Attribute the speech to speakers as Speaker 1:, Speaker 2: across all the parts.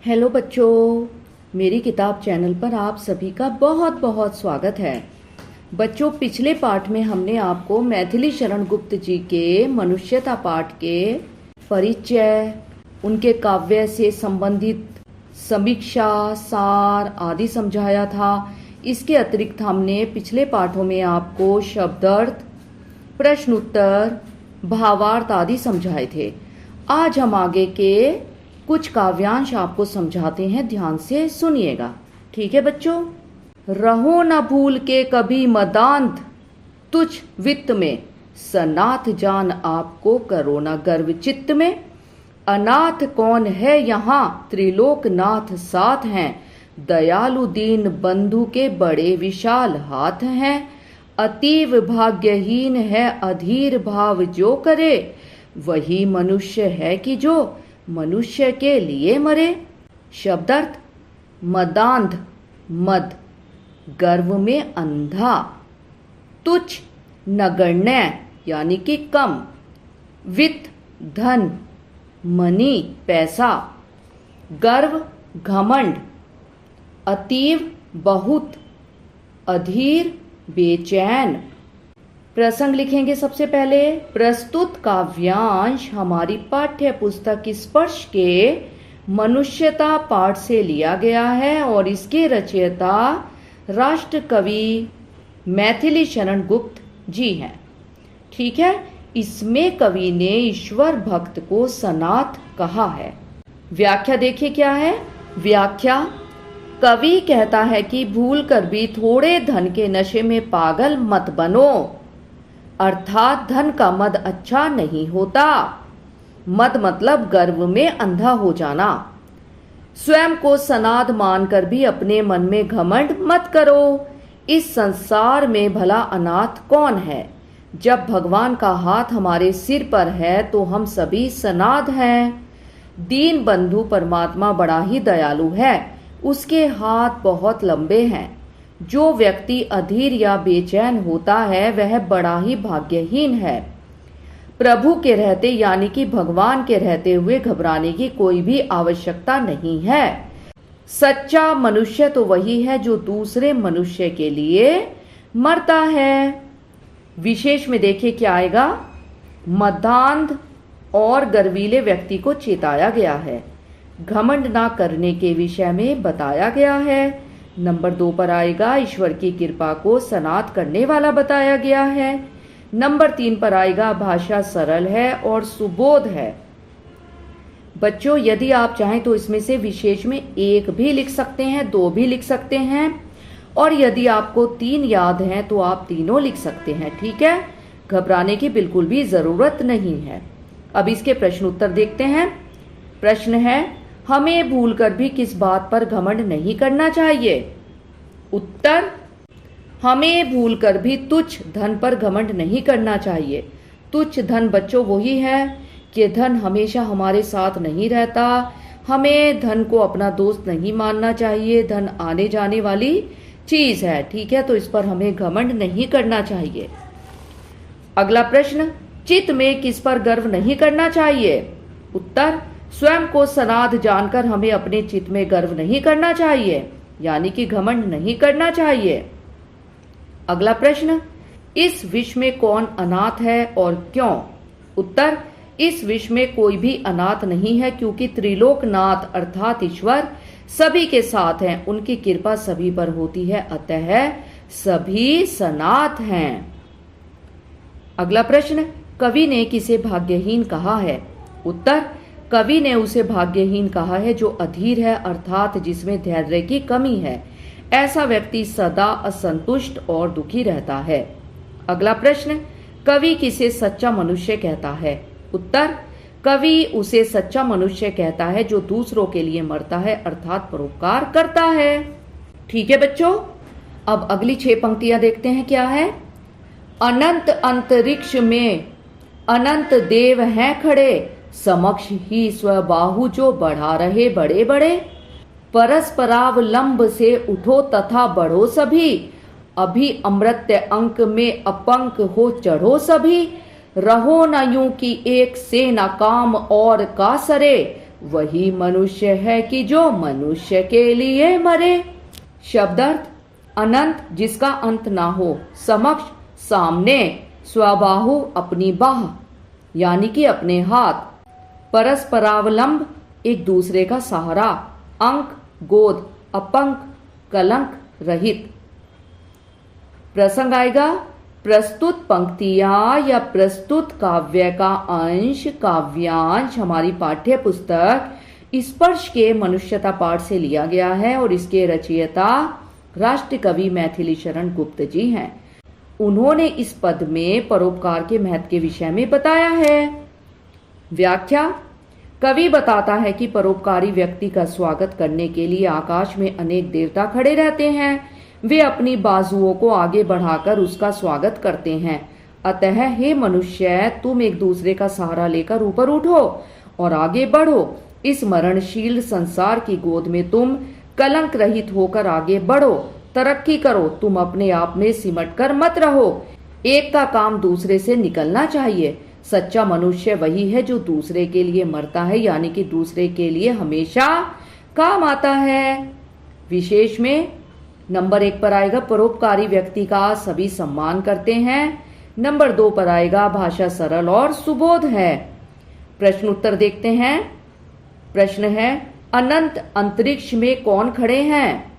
Speaker 1: Hello बच्चों, मेरी किताब चैनल पर आप सभी का बहुत बहुत स्वागत है। बच्चों, पिछले पाठ में हमने आपको मैथिली शरण गुप्त जी के मनुष्यता पाठ के परिचय, उनके काव्य से संबंधित समीक्षा, सार आदि समझाया था। इसके अतिरिक्त हमने पिछले पाठों में आपको शब्दार्थ, प्रश्न उत्तर, भावार्थ आदि समझाए थे। आज हम आगे के कुछ काव्यांश आपको समझाते हैं, ध्यान से सुनिएगा। ठीक है बच्चों। रहो न भूल के कभी मदांध, तुझ वित्त में सनाथ जान आपको करो न गर्व चित्त में। अनाथ कौन है यहाँ त्रिलोकनाथ साथ हैं, दयालु दीन बंधु के बड़े विशाल हाथ हैं। अतीव भाग्यहीन है अधीर भाव जो करे, वही मनुष्य है कि जो मनुष्य के लिए मरे। शब्दार्थ: मदांध मद, गर्व में अंधा। तुच्छ नगण्य यानी कि कम। वित्त धन, मनी पैसा। गर्व घमंड। अतीव बहुत। अधीर बेचैन। प्रसंग लिखेंगे। सबसे पहले प्रस्तुत काव्यांश हमारी पाठ्य पुस्तक स्पर्श के मनुष्यता पाठ से लिया गया है और इसके रचयिता राष्ट्र कवि मैथिली शरण गुप्त जी हैं। ठीक है। इसमें कवि ने ईश्वर भक्त को सनाथ कहा है। व्याख्या देखिए क्या है। व्याख्या: कवि कहता है कि भूल कर भी थोड़े धन के नशे में पागल मत बनो, अर्थात धन का मद अच्छा नहीं होता। मद मतलब गर्व में अंधा हो जाना। स्वयं को सनाथ मानकर भी अपने मन में घमंड मत करो। इस संसार में भला अनाथ कौन है? जब भगवान का हाथ हमारे सिर पर है तो हम सभी सनाथ हैं। दीन बंधु परमात्मा बड़ा ही दयालु है, उसके हाथ बहुत लंबे हैं। जो व्यक्ति अधीर या बेचैन होता है वह बड़ा ही भाग्यहीन है। प्रभु के रहते यानी कि भगवान के रहते हुए घबराने की कोई भी आवश्यकता नहीं है। सच्चा मनुष्य तो वही है जो दूसरे मनुष्य के लिए मरता है। विशेष में देखिए क्या आएगा। मदांध और गर्वीले व्यक्ति को चेताया गया है। घमंड ना करने के विषय में बताया गया है। नंबर 2 पर आएगा ईश्वर की कृपा को सनाथ करने वाला बताया गया है। नंबर 3 पर आएगा भाषा सरल है और सुबोध है। बच्चों, यदि आप चाहें तो इसमें से विशेष में 1 भी लिख सकते हैं, 2 भी लिख सकते हैं, और यदि आपको 3 याद हैं तो आप तीनों लिख सकते हैं। ठीक है। घबराने की बिल्कुल भी जरूरत नहीं है। अब इसके प्रश्न उत्तर देखते हैं। प्रश्न है, हमें भूलकर भी किस बात पर घमंड नहीं करना चाहिए? उत्तर: हमें भूलकर भी तुच्छ धन पर घमंड नहीं करना चाहिए। तुच्छ धन बच्चों वही है कि धन हमेशा हमारे साथ नहीं रहता। हमें धन को अपना दोस्त नहीं मानना चाहिए। धन आने जाने वाली चीज है। ठीक है। तो इस पर हमें घमंड नहीं करना चाहिए। अगला प्रश्न, चित्त में किस पर गर्व नहीं करना चाहिए? उत्तर: स्वयं को सनाथ जानकर हमें अपने चित्त में गर्व नहीं करना चाहिए, यानी कि घमंड नहीं करना चाहिए। अगला प्रश्न, इस विश्व में कौन अनाथ है और क्यों? उत्तर: इस विश्व में कोई भी अनाथ नहीं है, क्योंकि त्रिलोकनाथ अर्थात ईश्वर सभी के साथ हैं। उनकी कृपा सभी पर होती है, अतः सभी सनाथ हैं। अगला प्रश्न, कवि ने किसे भाग्यहीन कहा है? उत्तर: कवि ने उसे भाग्यहीन कहा है जो अधीर है, अर्थात जिसमें धैर्य की कमी है। ऐसा व्यक्ति सदा असंतुष्ट और दुखी रहता है। अगला प्रश्न, कवि किसे सच्चा मनुष्य कहता है? उत्तर: कवि उसे सच्चा मनुष्य कहता है जो दूसरों के लिए मरता है, अर्थात परोपकार करता है। ठीक है बच्चों। अब अगली 6 पंक्तियां देखते हैं क्या है। अनंत अंतरिक्ष में अनंत देव हैं खड़े, समक्ष ही स्वबाहु जो बढ़ा रहे बड़े बड़े। परस्परावलंब से उठो तथा बढ़ो सभी, अभी अमृत अंक में अपंक हो चढ़ो सभी। रहो न यूं कि एक से न काम और का सरे, वही मनुष्य है कि जो मनुष्य के लिए मरे। शब्दार्थ: अनंत जिसका अंत ना हो, समक्ष सामने, स्वबाहु अपनी बाह यानी कि अपने हाथ, परस्परावलंब एक दूसरे का सहारा, अंक गोद, अपंक कलंक रहित। प्रसंग आएगा प्रस्तुत पंक्तियां या प्रस्तुत काव्य का अंश काव्यांश हमारी पाठ्य पुस्तक स्पर्श के मनुष्यता पाठ से लिया गया है और इसके रचयिता राष्ट्र कवि मैथिली शरण गुप्त जी हैं। उन्होंने इस पद में परोपकार के महत्व के विषय में बताया है। व्याख्या: कवि बताता है कि परोपकारी व्यक्ति का स्वागत करने के लिए आकाश में अनेक देवता खड़े रहते हैं। वे अपनी बाजुओं को आगे बढ़ाकर उसका स्वागत करते हैं। अतः हे मनुष्य, तुम एक दूसरे का सहारा लेकर ऊपर उठो और आगे बढ़ो। इस मरणशील संसार की गोद में तुम कलंक रहित होकर आगे बढ़ो, तरक्की करो। तुम अपने आप में सिमट कर मत रहो। एक का काम दूसरे से निकलना चाहिए। सच्चा मनुष्य वही है जो दूसरे के लिए मरता है, यानी कि दूसरे के लिए हमेशा काम आता है। विशेष में नंबर 1 पर आएगा परोपकारी व्यक्ति का सभी सम्मान करते हैं। नंबर 2 पर आएगा भाषा सरल और सुबोध है। प्रश्न उत्तर देखते हैं। प्रश्न है अनंत अंतरिक्ष में कौन खड़े हैं?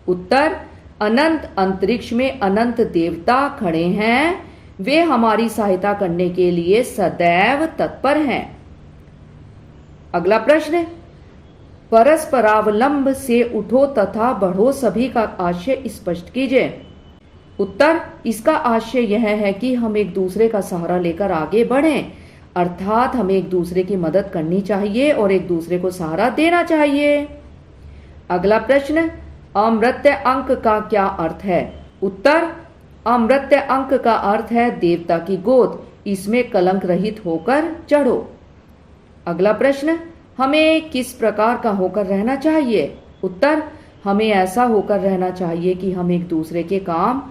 Speaker 1: उत्तर: अनंत अंतरिक्ष में अनंत देवता खड़े हैं। वे हमारी सहायता करने के लिए सदैव तत्पर हैं। अगला प्रश्न: परस्परावलंब से उठो तथा बढ़ो सभी का आशय स्पष्ट कीजिए। उत्तर: इसका आशय यह है कि हम एक दूसरे का सहारा लेकर आगे बढ़ें, अर्थात हमें एक दूसरे की मदद करनी चाहिए और एक दूसरे को सहारा देना चाहिए। अगला प्रश्न: अमृत्य अंक का क्या अर्थ है? उत्तर: अमृत्य अंक का अर्थ है देवता की गोद। इसमें कलंक रहित होकर चढ़ो। अगला प्रश्न: हमें किस प्रकार का होकर रहना चाहिए? उत्तर: हमें ऐसा होकर रहना चाहिए कि हम एक दूसरे के काम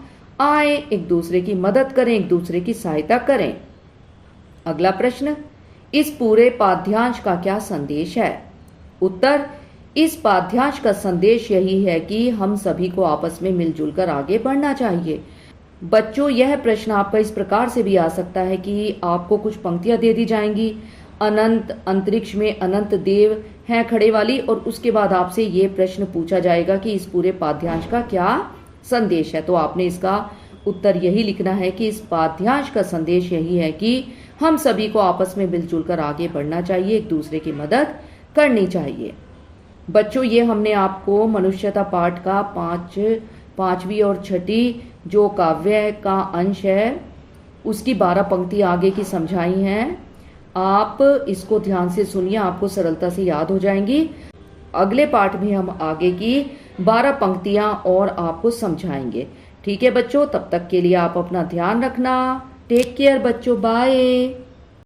Speaker 1: आए, एक दूसरे की मदद करें, एक दूसरे की सहायता करें। अगला प्रश्न: इस पूरे पाठ्यांश का क्या संदेश है? उत्तर: इस पाठ्यांश का संदेश यही है कि हम सभी को आपस में मिलजुल कर आगे बढ़ना चाहिए। बच्चों, यह प्रश्न आपका इस प्रकार से भी आ सकता है कि आपको कुछ पंक्तियां दे दी जाएंगी, अनंत अंतरिक्ष में अनंत देव हैं खड़े वाली, और उसके बाद आपसे ये प्रश्न पूछा जाएगा कि इस पूरे पाठ्यांश का क्या संदेश है। तो आपने इसका उत्तर यही लिखना है कि इस पाठ्यांश का संदेश यही है कि हम सभी को आपस में मिलजुल कर आगे बढ़ना चाहिए, एक दूसरे की मदद करनी चाहिए। बच्चों, ये हमने आपको मनुष्यता पाठ का पांचवी और छठी जो काव्य का अंश है उसकी 12 पंक्ति आगे की समझाई हैं। आप इसको ध्यान से सुनिए, आपको सरलता से याद हो जाएंगी। अगले पाठ में हम आगे की 12 पंक्तियां और आपको समझाएंगे। ठीक है बच्चों, तब तक के लिए आप अपना ध्यान रखना। टेक केयर बच्चों, बाय।